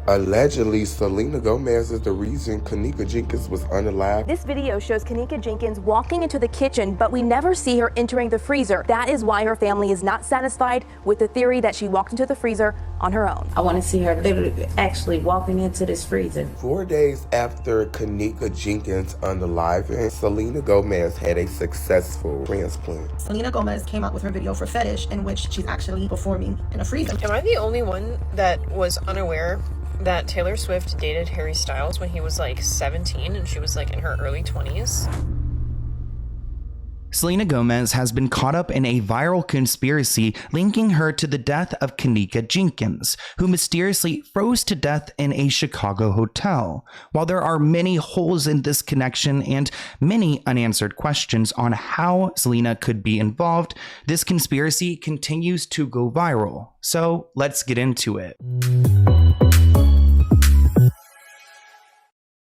Allegedly, Selena Gomez is the reason Kenneka Jenkins was unalive. This video shows Kenneka Jenkins walking into the kitchen, but we never see her entering the freezer. That is why her family is not satisfied with the theory that she walked into the freezer on her own. I want to see her literally actually walking into this freezer. 4 days after Kenneka Jenkins unaliving, Selena Gomez had a successful transplant. Selena Gomez came out with her video for Fetish, in which she's actually performing in a freezer. Am I the only one that was unaware that Taylor Swift dated Harry Styles when he was like 17 and she was like in her early 20s? Selena Gomez has been caught up in a viral conspiracy linking her to the death of Kenneka Jenkins, who mysteriously froze to death in a Chicago hotel. While there are many holes in this connection and many unanswered questions on how Selena could be involved, this conspiracy continues to go viral. So let's get into it.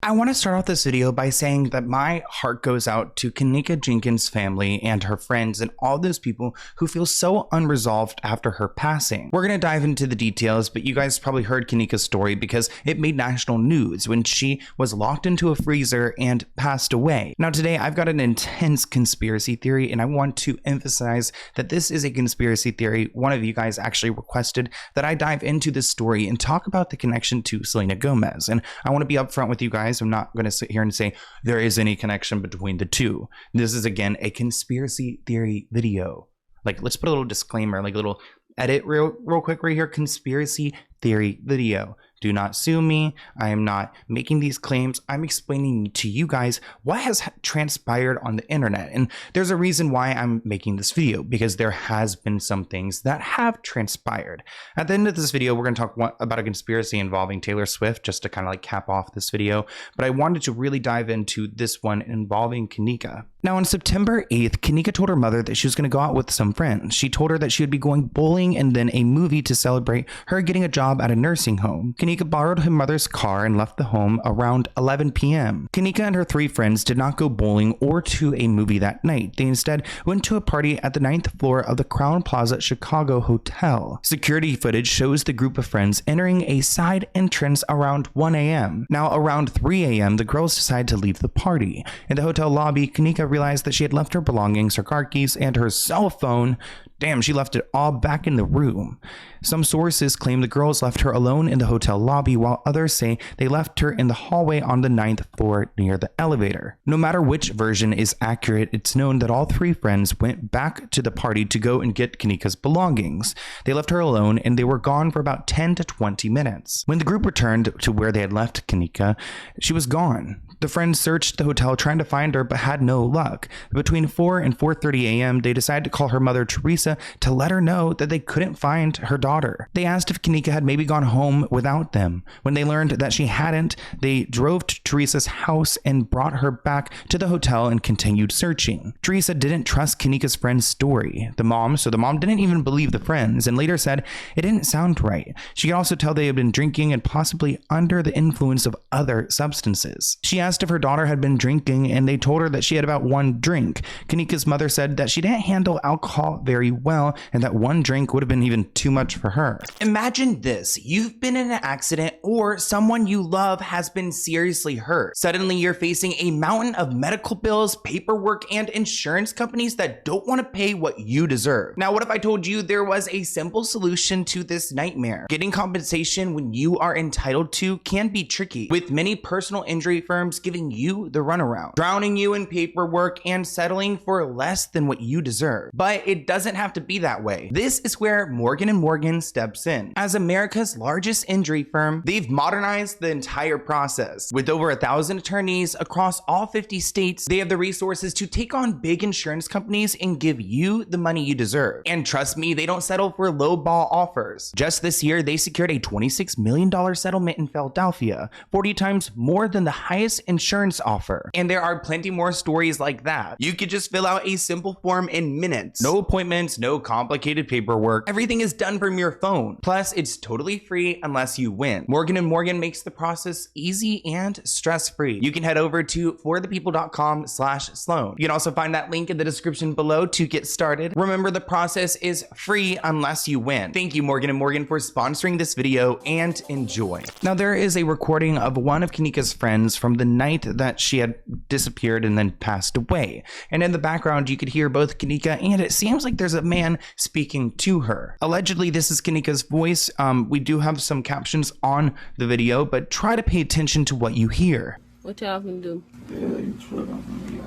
I want to start off this video by saying that my heart goes out to Kenneka Jenkins' family and her friends and all those people who feel so unresolved after her passing. We're going to dive into the details, but you guys probably heard Kenneka's story because it made national news when she was locked into a freezer and passed away. Now today I've got an intense conspiracy theory, and I want to emphasize that this is a conspiracy theory. One of you guys actually requested that I dive into this story and talk about the connection to Selena Gomez, and I want to be upfront with you guys. I'm not going to sit here and say there is any connection between the two. This is, again, a conspiracy theory video. Like, let's put a little disclaimer, like a little edit real quick right here. Conspiracy theory video. Do not sue me. I am not making these claims. I'm explaining to you guys what has transpired on the internet. And there's a reason why I'm making this video, because there has been some things that have transpired. At the end of this video, we're going to talk about a conspiracy involving Taylor Swift, just to kind of like cap off this video. But I wanted to really dive into this one involving Kenneka. Now, on September 8th, Kenneka told her mother that she was going to go out with some friends. She told her that she would be going bowling and then a movie to celebrate her getting a job at a nursing home. Kenneka borrowed her mother's car and left the home around 11 p.m. Kenneka and her 3 friends did not go bowling or to a movie that night. They instead went to a party at the 9th floor of the Crown Plaza Chicago Hotel. Security footage shows the group of friends entering a side entrance around 1 a.m. Now, around 3 a.m., the girls decided to leave the party. In the hotel lobby, Kenneka realized that she had left her belongings, her car keys, and her cell phone. Damn, she left it all back in the room. Some sources claim the girls left her alone in the hotel lobby, while others say they left her in the hallway on the 9th floor near the elevator. No matter which version is accurate, it's known that all 3 friends went back to the party to go and get Kenneka's belongings. They left her alone, and they were gone for about 10 to 20 minutes. When the group returned to where they had left Kenneka, she was gone. The friends searched the hotel trying to find her, but had no luck. Between 4 and 4:30 a.m., they decided to call her mother, Teresa, to let her know that they couldn't find her daughter. They asked if Kenneka had maybe gone home without them. When they learned that she hadn't, they drove to Teresa's house and brought her back to the hotel and continued searching. Teresa didn't trust Kenneka's friend's story. The mom didn't even believe the friends, and later said it didn't sound right. She could also tell they had been drinking and possibly under the influence of other substances. She asked if her daughter had been drinking, and they told her that she had about 1 drink. Kenneka's mother said that she didn't handle alcohol very well, and that 1 drink would have been even too much for her. Imagine this. You've been in an accident, or someone you love has been seriously hurt. Suddenly you're facing a mountain of medical bills, paperwork, and insurance companies that don't want to pay what you deserve. Now, what if I told you there was a simple solution to this nightmare? Getting compensation when you are entitled to can be tricky, with many personal injury firms giving you the runaround, drowning you in paperwork, and settling for less than what you deserve. But it doesn't have to be that way. This is where Morgan & Morgan steps in. As America's largest injury firm, they've modernized the entire process. With over 1,000 attorneys across all 50 states, they have the resources to take on big insurance companies and give you the money you deserve. And trust me, they don't settle for low-ball offers. Just this year, they secured a $26 million settlement in Philadelphia, 40 times more than the highest insurance offer. And there are plenty more stories like that. You could just fill out a simple form in minutes. No appointments, no complicated paperwork. Everything is done from your phone. Plus, it's totally free unless you win. Morgan & Morgan makes the process easy and stress-free. You can head over to forthepeople.com/Sloan. You can also find that link in the description below to get started. Remember, the process is free unless you win. Thank you, Morgan & Morgan, for sponsoring this video, and enjoy. Now, there is a recording of one of Kenneka's friends from the night that she had disappeared and then passed away. And in the background, you could hear both Kenneka and it seems like there's a man speaking to her. Allegedly, this is Kenneka's voice. We do have some captions on the video, but try to pay attention to what you hear. What y'all can do? Yeah, you tripping for me,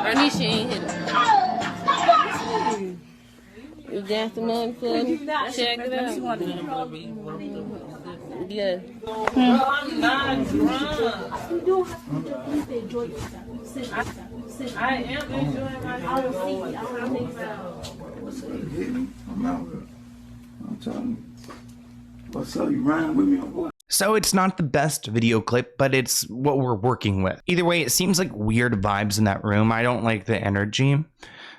Ranisha ain't hit it. You got some money for me? Check it out. Yeah. I'm not drunk. You don't have to enjoy yourself. I am enjoying myself. I'll see you. I'll make What's up, you hit me? I'm out here. I'm telling you. What's up, you riding with me or what? So it's not the best video clip, but it's what we're working with. Either way, it seems like weird vibes in that room. I don't like the energy.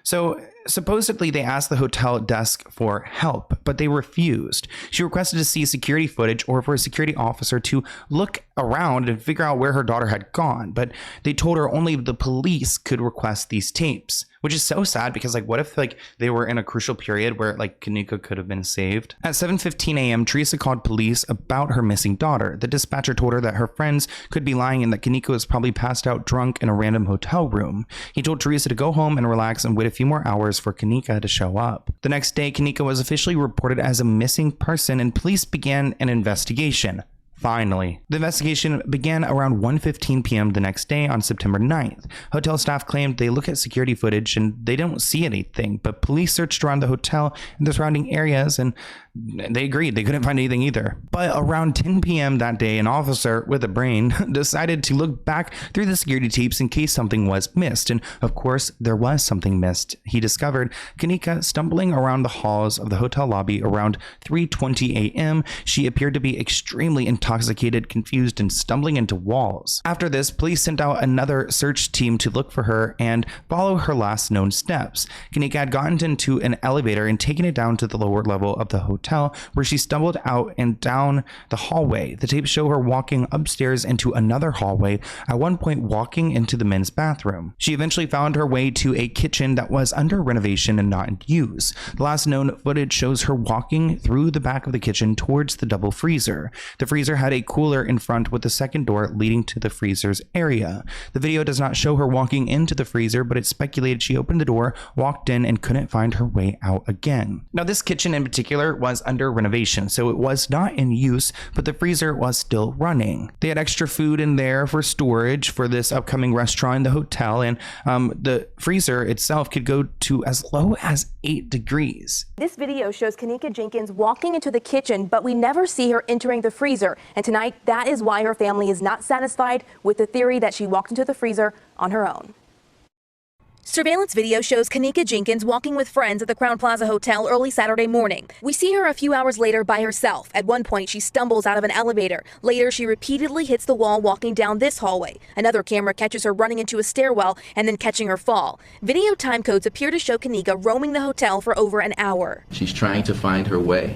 So supposedly they asked the hotel desk for help, but they refused. She requested to see security footage or for a security officer to look around and figure out where her daughter had gone, but they told her only the police could request these tapes, which is so sad because like what if like they were in a crucial period where like Kenneka could have been saved. At 7:15 a.m. Teresa called police about her missing daughter. The dispatcher told her that her friends could be lying and that Kenneka was probably passed out drunk in a random hotel room. He told Teresa to go home and relax and wait a few more hours for Kenneka to show up. The next day, Kenneka was officially reported as a missing person and police began an investigation. Finally, the investigation began around 1:15 p.m. the next day on September 9th. Hotel staff claimed they look at security footage and they don't see anything, but police searched around the hotel and the surrounding areas and they agreed they couldn't find anything either. But around 10 p.m. that day, an officer with a brain decided to look back through the security tapes in case something was missed. And of course, there was something missed. He discovered Kenneka stumbling around the halls of the hotel lobby around 3:20 a.m. She appeared to be extremely intoxicated, confused, and stumbling into walls. After this, police sent out another search team to look for her and follow her last known steps. Kenneka had gotten into an elevator and taken it down to the lower level of the hotel, where she stumbled out and down the hallway. The tapes show her walking upstairs into another hallway, at one point walking into the men's bathroom. She eventually found her way to a kitchen that was under renovation and not in use. The last known footage shows her walking through the back of the kitchen towards the double freezer. The freezer had a cooler in front with a second door leading to the freezer's area. The video does not show her walking into the freezer, but it's speculated she opened the door, walked in, and couldn't find her way out again. Now, this kitchen in particular was under renovation, so it was not in use, but the freezer was still running. They had extra food in there for storage for this upcoming restaurant in the hotel, and the freezer itself could go to as low as 8 degrees. This video shows Kenneka Jenkins walking into the kitchen, but we never see her entering the freezer. And tonight, that is why her family is not satisfied with the theory that she walked into the freezer on her own. Surveillance video shows Kenneka Jenkins walking with friends at the Crowne Plaza Hotel early Saturday morning. We see her a few hours later by herself. At one point, she stumbles out of an elevator. Later, she repeatedly hits the wall walking down this hallway. Another camera catches her running into a stairwell and then catching her fall. Video time codes appear to show Kenneka roaming the hotel for over an hour. She's trying to find her way,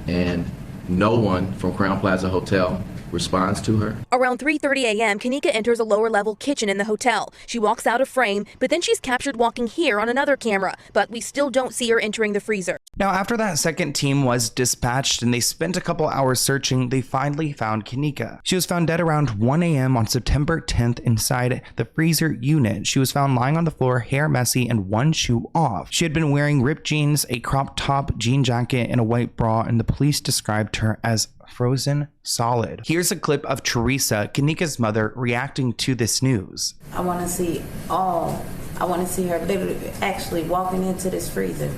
and no one from Crowne Plaza Hotel responds to her. Around 3:30 a.m., Kenneka enters a lower-level kitchen in the hotel. She walks out of frame, but then she's captured walking here on another camera, but we still don't see her entering the freezer. Now, after that second team was dispatched and they spent a couple hours searching, they finally found Kenneka. She was found dead around 1 a.m. on September 10th inside the freezer unit. She was found lying on the floor, hair messy, and one shoe off. She had been wearing ripped jeans, a crop top, jean jacket, and a white bra, and the police described her as frozen solid. Here's a clip of Teresa, Kenneka's mother, reacting to this news. I want to see her literally actually walking into this freezer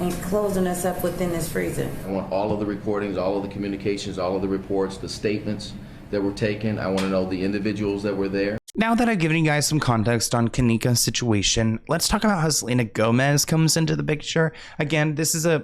and closing us up within this freezer. I want all of the recordings, all of the communications, all of the reports, the statements, that were taken. I want to know the individuals that were there. Now that I've given you guys some context on Kenneka's situation, let's talk about how Selena Gomez comes into the picture. Again, this is a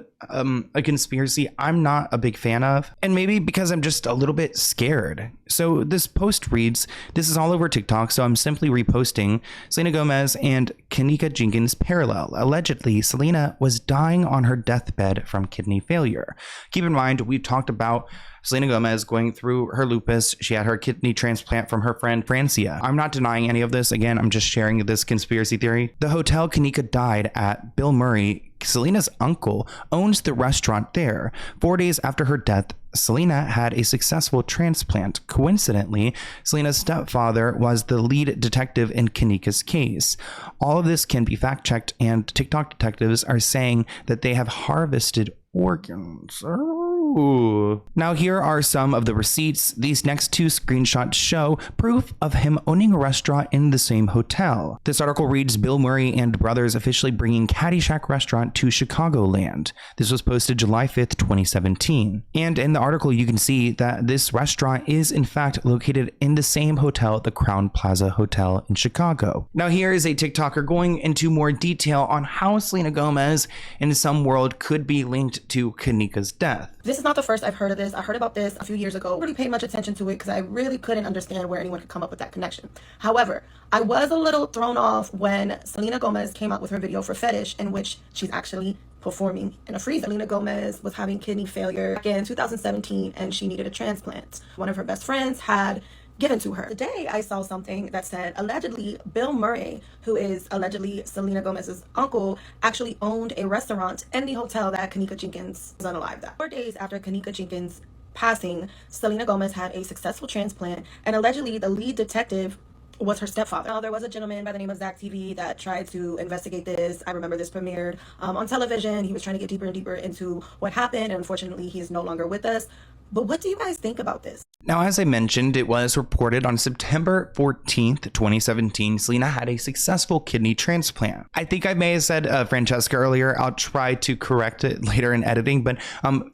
conspiracy I'm not a big fan of, and maybe because I'm just a little bit scared. So this post reads, this is all over TikTok, so I'm simply reposting. Selena Gomez and Kenneka Jenkins parallel. Allegedly, Selena was dying on her deathbed from kidney failure. Keep in mind, we've talked about Selena Gomez going through her lupus. She had her kidney transplant from her friend Francia. I'm not denying any of this. Again, I'm just sharing this conspiracy theory. The hotel Kenneka died at, Bill Murray, Selena's uncle, owns the restaurant there. 4 days after her death, Selena had a successful transplant. Coincidentally, Selena's stepfather was the lead detective in Kenneka's case. All of this can be fact-checked, and TikTok detectives are saying that they have harvested organs. Ooh. Now here are some of the receipts. These next two screenshots show proof of him owning a restaurant in the same hotel. This article reads, Bill Murray and brothers officially bringing Caddyshack restaurant to Chicagoland. This was posted July 5th, 2017. And in the article, you can see that this restaurant is in fact located in the same hotel, the Crown Plaza Hotel in Chicago. Now here is a TikToker going into more detail on how Selena Gomez in some world could be linked to Kenneka's death. This is not the first I've heard of this. I heard about this a few years ago. I really paid much attention to it because I really couldn't understand where anyone could come up with that connection. However, I was a little thrown off when Selena Gomez came out with her video for Fetish, in which she's actually performing in a freezer. Selena Gomez was having kidney failure back in 2017 and she needed a transplant. One of her best friends had given to her. Today, I saw something that said, allegedly, Bill Murray, who is allegedly Selena Gomez's uncle, actually owned a restaurant in the hotel that Kenneka Jenkins was unalived at. 4 days after Kenneka Jenkins' passing, Selena Gomez had a successful transplant, and allegedly the lead detective was her stepfather. Now, there was a gentleman by the name of Zach TV that tried to investigate this. I remember this premiered on television. He was trying to get deeper and deeper into what happened, and unfortunately, he is no longer with us. But what do you guys think about this? Now, as I mentioned, it was reported on September 14th, 2017, Selena had a successful kidney transplant. I think I may have said Francesca earlier. I'll try to correct it later in editing, but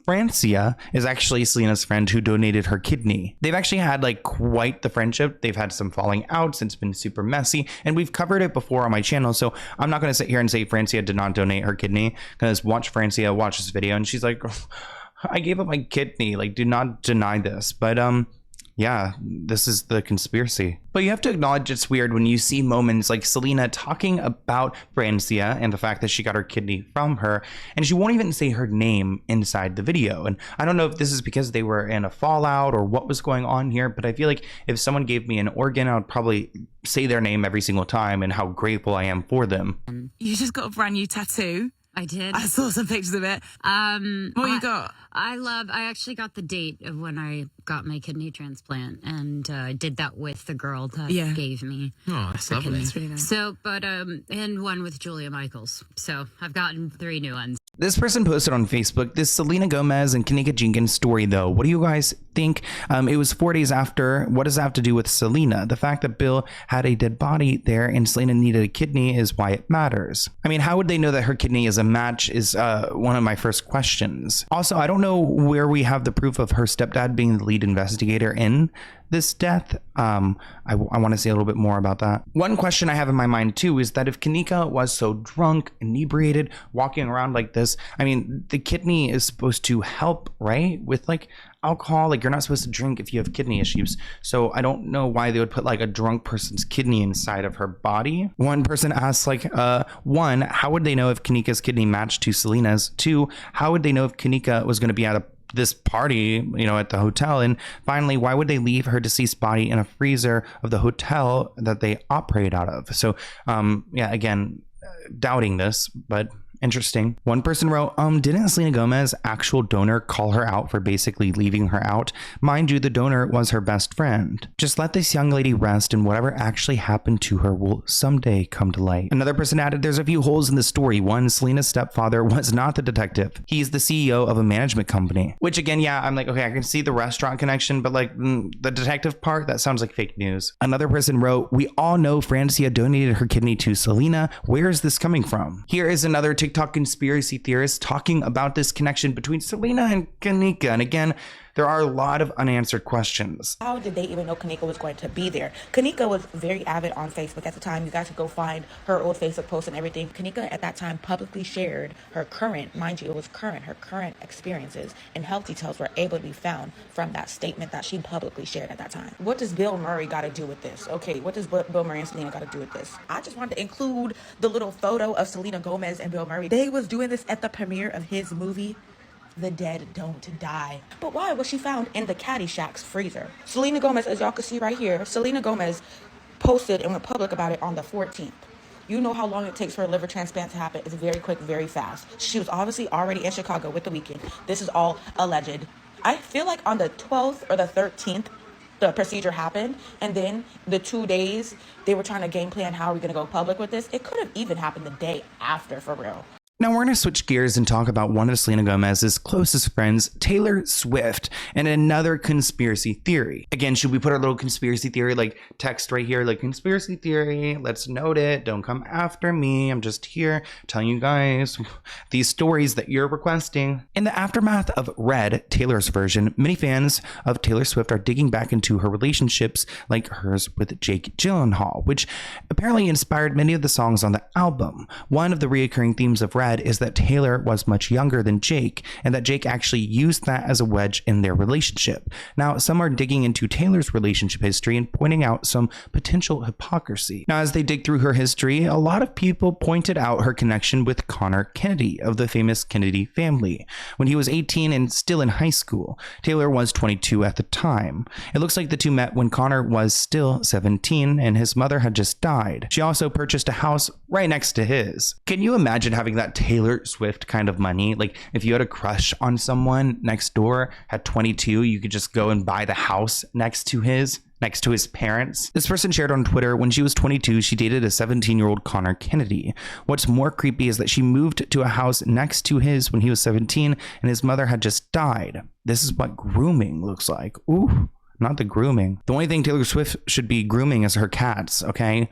Francia is actually Selena's friend who donated her kidney. They've actually had like quite the friendship. They've had some falling outs. It's been super messy, and we've covered it before on my channel, so I'm not going to sit here and say Francia did not donate her kidney, because watch Francia watch this video, and she's like, I gave up my kidney. Like, do not deny this. But yeah, this is the conspiracy. But you have to acknowledge it's weird when you see moments like Selena talking about Francia and the fact that she got her kidney from her, and she won't even say her name inside the video. And I don't know if this is because they were in a fallout or what was going on here, but I feel like if someone gave me an organ, I would probably say their name every single time and how grateful I am for them. You just got a brand new tattoo. I did. I saw some pictures of it. What you got? I actually got the date of when I got my kidney transplant, and I did that with the girl that gave me. Oh, that's lovely. That's really nice. So, but and one with Julia Michaels. So I've gotten 3 new ones. This person posted on Facebook this Selena Gomez and Kenneka Jenkins story, though. What do you guys think? It was 4 days after. What does that have to do with Selena? The fact that Bill had a dead body there and Selena needed a kidney is why it matters. I mean, how would they know that her kidney is a match is one of my first questions. Also, I don't know where we have the proof of her stepdad being the lead investigator in this death. I want to say a little bit more about that. One question I have in my mind too is that if Kenneka was so drunk, inebriated, walking around like this, I mean, the kidney is supposed to help, right? With like alcohol, like you're not supposed to drink if you have kidney issues. So I don't know why they would put like a drunk person's kidney inside of her body. One person asked like, one, how would they know if Kenneka's kidney matched to Selena's? 2, how would they know if Kenneka was going to be at this party, you know, at the hotel? And finally, why would they leave her deceased body in a freezer of the hotel that they operate out of? So yeah, again, doubting this, but interesting. One person wrote, didn't Selena Gomez actual donor call her out for basically leaving her out? Mind you, the donor was her best friend. Just let this young lady rest, and whatever actually happened to her will someday come to light. Another person added, there's a few holes in the story. One, Selena's stepfather was not the detective. He's the CEO of a management company. Which again, yeah, I'm like, okay, I can see the restaurant connection, but like the detective part, that sounds like fake news. Another person wrote, we all know Francia donated her kidney to Selena. Where is this coming from? Here is another TikTok conspiracy theorist talking about this connection between Selena and Kenneka. And again, there are a lot of unanswered questions. How did they even know Kenneka was going to be there? Kenneka was very avid on Facebook at the time. You guys could go find her old Facebook posts and everything. Kenneka at that time publicly shared her current, mind you, it was current, her current experiences, and health details were able to be found from that statement that she publicly shared at that time. What does Bill Murray got to do with this? Okay, what does Bill Murray and Selena got to do with this? I just wanted to include the little photo of Selena Gomez and Bill Murray. They was doing this at the premiere of his movie, The Dead Don't Die. But why was she found in the Caddyshack's freezer? Selena Gomez, as y'all can see right here, Selena Gomez posted and went public about it on the 14th. You know how long it takes for a liver transplant to happen. It's very quick, very fast. She was obviously already in Chicago with the weekend. This is all alleged. I feel like on the 12th or the 13th, the procedure happened, and then the 2 days they were trying to game plan how are we going to go public with this. It could have even happened the day after, for real. Now we're going to switch gears and talk about one of Selena Gomez's closest friends, Taylor Swift, and another conspiracy theory. Again, should we put our little conspiracy theory like text right here, like conspiracy theory, let's note it, don't come after me, I'm just here telling you guys these stories that you're requesting. In the aftermath of Red, Taylor's version, many fans of Taylor Swift are digging back into her relationships like hers with Jake Gyllenhaal, which apparently inspired many of the songs on the album. One of the reoccurring themes of Red is that Taylor was much younger than Jake, and that Jake actually used that as a wedge in their relationship. Now, some are digging into Taylor's relationship history and pointing out some potential hypocrisy. Now, as they dig through her history, a lot of people pointed out her connection with Connor Kennedy of the famous Kennedy family. When he was 18 and still in high school, Taylor was 22 at the time. It looks like the two met when Connor was still 17 and his mother had just died. She also purchased a house right next to his. Can you imagine having that Taylor Swift kind of money? Like if you had a crush on someone next door at 22, you could just go and buy the house next to his parents. This person shared on Twitter, when she was 22, she dated a 17-year-old Connor Kennedy. What's more creepy is that she moved to a house next to his when he was 17 and his mother had just died. This is what grooming looks like. Ooh. Not the grooming. The only thing Taylor Swift should be grooming is her cats, okay?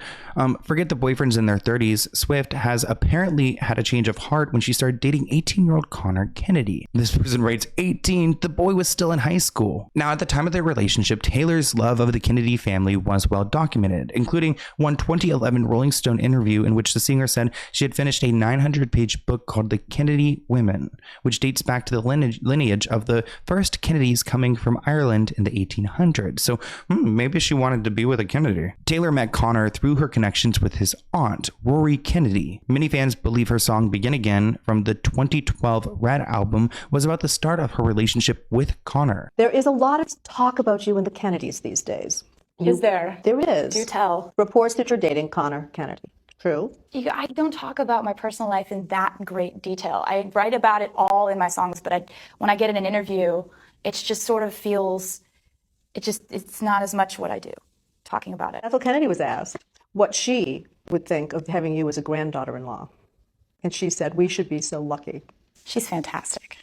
Forget the boyfriends in their 30s. Swift has apparently had a change of heart when she started dating 18-year-old Connor Kennedy. This person writes, 18, the boy was still in high school. Now, at the time of their relationship, Taylor's love of the Kennedy family was well documented, including one 2011 Rolling Stone interview in which the singer said she had finished a 900-page book called The Kennedy Women, which dates back to the lineage of the first Kennedys coming from Ireland in the 1800s. So maybe she wanted to be with a Kennedy. Taylor met Connor through her connections with his aunt, Rory Kennedy. Many fans believe her song Begin Again from the 2012 Red album was about the start of her relationship with Connor. There is a lot of talk about you and the Kennedys these days. Is there? There is. Do tell. Reports that you're dating Connor Kennedy. True? I don't talk about my personal life in that great detail. I write about it all in my songs, but when I get in an interview, it just sort of feels... It's not as much what I do, talking about it. Ethel Kennedy was asked what she would think of having you as a granddaughter-in-law. And she said, we should be so lucky. She's fantastic.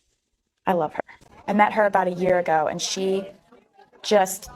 I love her. I met her about a year ago, and she just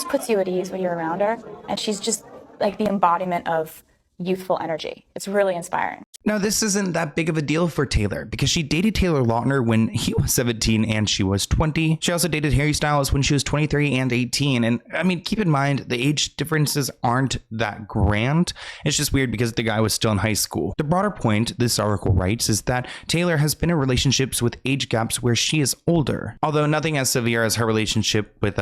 puts you at ease when you're around her. And she's just like the embodiment of youthful energy. It's really inspiring. Now, this isn't that big of a deal for Taylor because she dated Taylor Lautner when he was 17 and she was 20. She also dated Harry Styles when she was 23 and 18. And I mean, keep in mind, the age differences aren't that grand. It's just weird because the guy was still in high school. The broader point, this article writes, is that Taylor has been in relationships with age gaps where she is older. Although nothing as severe as her relationship with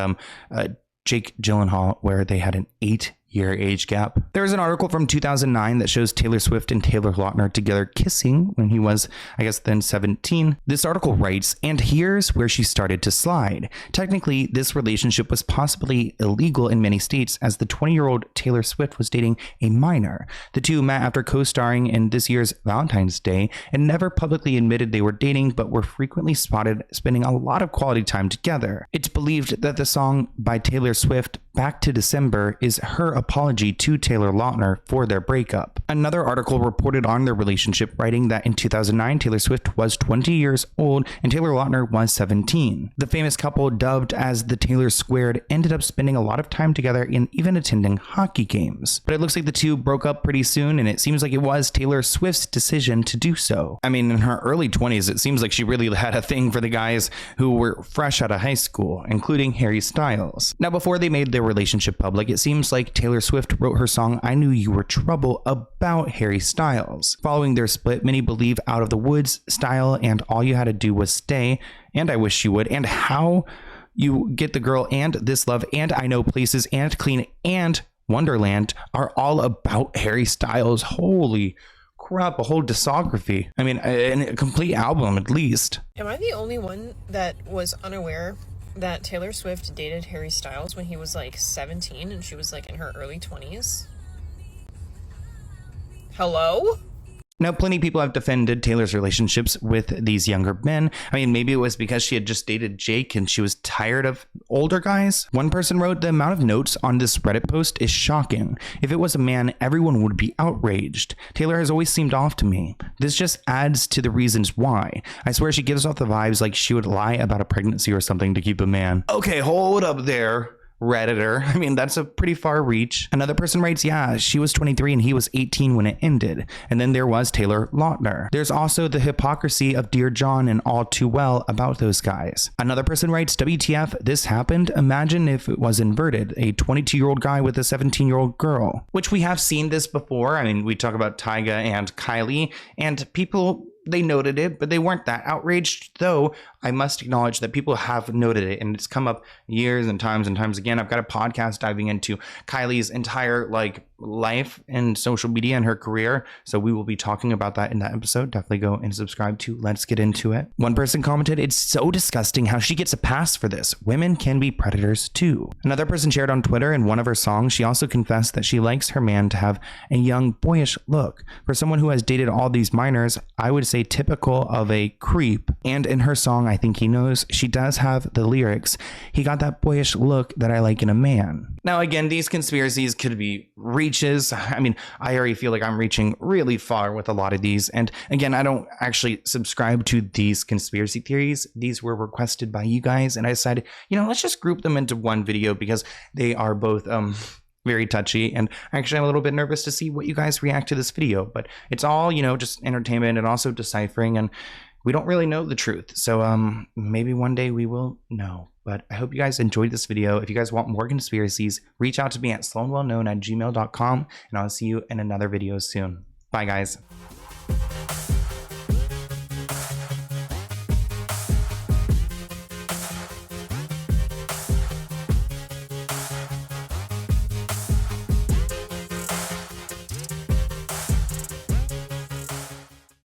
Jake Gyllenhaal, where they had an 8-year age gap. There's an article from 2009 that shows Taylor Swift and Taylor Lautner together kissing when he was, I guess, then 17. This article writes, and here's where she started to slide. Technically, this relationship was possibly illegal in many states as the 20-year-old Taylor Swift was dating a minor. The two met after co-starring in this year's Valentine's Day and never publicly admitted they were dating, but were frequently spotted spending a lot of quality time together. It's believed that the song by Taylor Swift, back to December is her apology to Taylor Lautner for their breakup. Another article reported on their relationship, writing that in 2009, Taylor Swift was 20 years old and Taylor Lautner was 17. The famous couple, dubbed as the Taylor Squared, ended up spending a lot of time together and even attending hockey games. But it looks like the two broke up pretty soon, and it seems like it was Taylor Swift's decision to do so. I mean, in her early 20s, it seems like she really had a thing for the guys who were fresh out of high school, including Harry Styles. Now, before they made their relationship public, it seems like Taylor Swift wrote her song I Knew You Were Trouble about Harry Styles. Following their split, many believe Out of the Woods style and All You Had to Do Was Stay and I Wish You Would and How You Get the Girl and This Love and I Know Places and Clean and Wonderland are all about Harry Styles. Holy crap, a whole discography. I mean, a complete album at least. Am I the only one that was unaware that Taylor Swift dated Harry Styles when he was like 17 and she was like in her early 20s? Hello? Now, plenty of people have defended Taylor's relationships with these younger men. I mean, maybe it was because she had just dated Jake and she was tired of older guys. One person wrote, the amount of notes on this Reddit post is shocking. If it was a man, everyone would be outraged. Taylor has always seemed off to me. This just adds to the reasons why. I swear she gives off the vibes like she would lie about a pregnancy or something to keep a man. Okay, hold up there, Redditor. I mean, that's a pretty far reach. Another person writes, yeah, she was 23 and he was 18 when it ended. And then there was Taylor Lautner. There's also the hypocrisy of Dear John and All Too Well about those guys. Another person writes, WTF, this happened? Imagine if it was inverted, a 22-year-old guy with a 17-year-old girl. Which we have seen this before. I mean, we talk about Tyga and Kylie, and people, they noted it, but they weren't that outraged, though I must acknowledge that people have noted it, and it's come up years and times again. I've got a podcast diving into Kylie's entire life and social media and her career, so we will be talking about that in that episode. Definitely go and subscribe to Let's Get Into It. One person commented, it's so disgusting how she gets a pass for this. Women can be predators too. Another person shared on Twitter in one of her songs, she also confessed that she likes her man to have a young, boyish look. For someone who has dated all these minors, I would say typical of a creep. And in her song, I Think He Knows, she does have the lyrics, he got that boyish look that I like in a man. Now, again, these conspiracies could be reaches. I mean, I already feel like I'm reaching really far with a lot of these. And again, I don't actually subscribe to these conspiracy theories. These were requested by you guys, and I decided, let's just group them into one video because they are both very touchy, and actually I'm a little bit nervous to see what you guys react to this video, but it's all, just entertainment and also deciphering, and we don't really know the truth. So maybe one day we will know. But I hope you guys enjoyed this video. If you guys want more conspiracies, reach out to me at SloanWellKnown@gmail.com, and I'll see you in another video soon. Bye, guys.